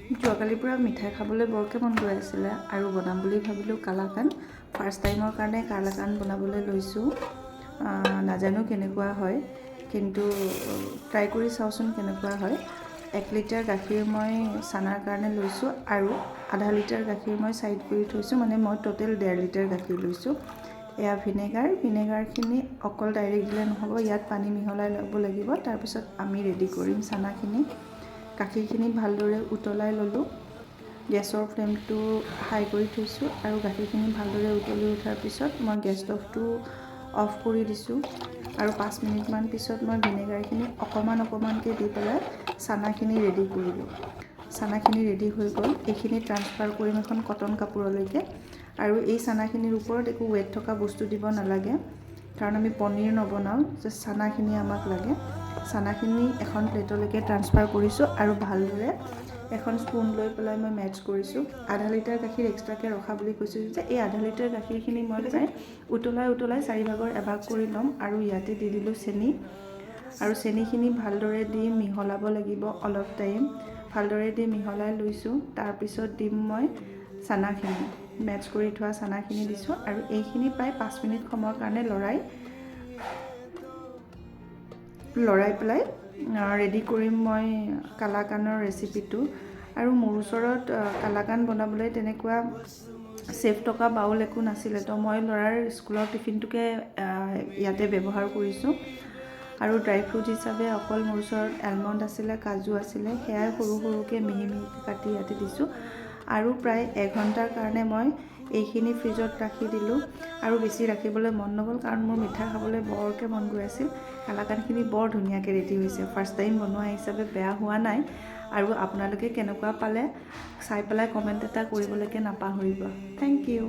যোৱাকালিৰ পৰা মিঠাই খাবলৈ বৰকৈ মন গৈ আছিলে আৰু বনাম বুলি ভাবিলোঁ কালাকান। ফাৰ্ষ্ট টাইমৰ কাৰণে কালাকান বনাবলৈ লৈছোঁ। নাজানো কেনেকুৱা হয়, কিন্তু ট্ৰাই কৰি চাওঁচোন কেনেকুৱা হয়। 1 লিটাৰ গাখীৰ মই চানাৰ কাৰণে লৈছোঁ আৰু আধা লিটাৰ গাখীৰ মই ছাইড কৰি থৈছোঁ, মানে মই টোটেল 1.5 লিটাৰ গাখীৰ লৈছোঁ। এয়া ভিনেগাৰখিনি অকল ডাইৰেক্ট দিলে নহ'ব, ইয়াত পানী মিহলাই ল'ব লাগিব। তাৰপিছত আমি ৰেডি কৰিম চানাখিনি। গাখীৰখিনি ভালদৰে উতলাই ল'লোঁ। গেছৰ ফ্লেমটো হাই কৰি থৈছোঁ আৰু গাখীৰখিনি ভালদৰে উতলি উঠাৰ পিছত মই গেছ ষ্টভটো অফ কৰি দিছোঁ আৰু 5 মিনিটমান পিছত মই ভিনেগাৰখিনি অকণমানকৈ দি পেলাই চানাখিনি ৰেডি কৰিলোঁ। চানাখিনি ৰেডি হৈ গ'ল। এইখিনি ট্ৰান্সফাৰ কৰিম এখন কটন কাপোৰলৈকে। আৰু এই চানাখিনিৰ ওপৰত একো ৱেট থকা বস্তু দিব নালাগে, কাৰণ আমি পনীৰ নবনাওঁ, জাষ্ট চানাখিনি আমাক লাগে। চানাখিনি এখন প্লেটলৈকে ট্ৰান্সফাৰ কৰিছোঁ আৰু ভালদৰে এখন স্পুন লৈ পেলাই মই মেটচ কৰিছোঁ। আধা লিটাৰ গাখীৰ এক্সট্ৰাকৈ ৰখা বুলি কৈছোঁ যে এই আধা লিটাৰ গাখীৰখিনি মই প্ৰায় উতলাই 4 ভাগৰ এভাগ কৰি ল'ম আৰু ইয়াতে দি দিলোঁ চেনি। আৰু চেনিখিনি ভালদৰে দি মিহলাব লাগিব অলপ টাইম। ভালদৰে দি মিহলাই লৈছোঁ। তাৰপিছত দিম মই চানাখিনি, মেটচ কৰি থোৱা চানাখিনি দিছোঁ আৰু এইখিনি প্ৰায় 5 মিনিট সময়ৰ কাৰণে লৰাই পেলাই ৰেডি কৰিম মই কালাকানৰ ৰেচিপিটো। আৰু মোৰ ওচৰত কালাকান বনাবলৈ তেনেকুৱা চেফ থকা বাউল একো নাছিলে, তো মই ল'ৰাৰ স্কুলৰ টিফিনটোকে ইয়াতে ব্যৱহাৰ কৰিছোঁ। আৰু ড্ৰাই ফ্ৰুট হিচাপে অকল মোৰ ওচৰত এলমণ্ড আছিলে, কাজু আছিলে, সেয়াই সৰু সৰুকৈ মিহি কাটি ইয়াতে দিছোঁ। আৰু প্ৰায় 1 ঘণ্টাৰ কাৰণে মই এইখিনি ফ্ৰিজত ৰাখি দিলোঁ। আৰু বেছি ৰাখিবলৈ মন নগ'ল, কাৰণ মোৰ মিঠা খাবলৈ বৰকৈ মন গৈ আছিল। কালাকানখিনি বৰ ধুনীয়াকৈ ৰেডি হৈছে। ফাৰ্ষ্ট টাইম বনোৱা হিচাপে বেয়া হোৱা নাই। আৰু আপোনালোকে কেনেকুৱা পালে চাই পেলাই কমেণ্ট এটা কৰিবলৈকে নাপাহৰিব। Thank U.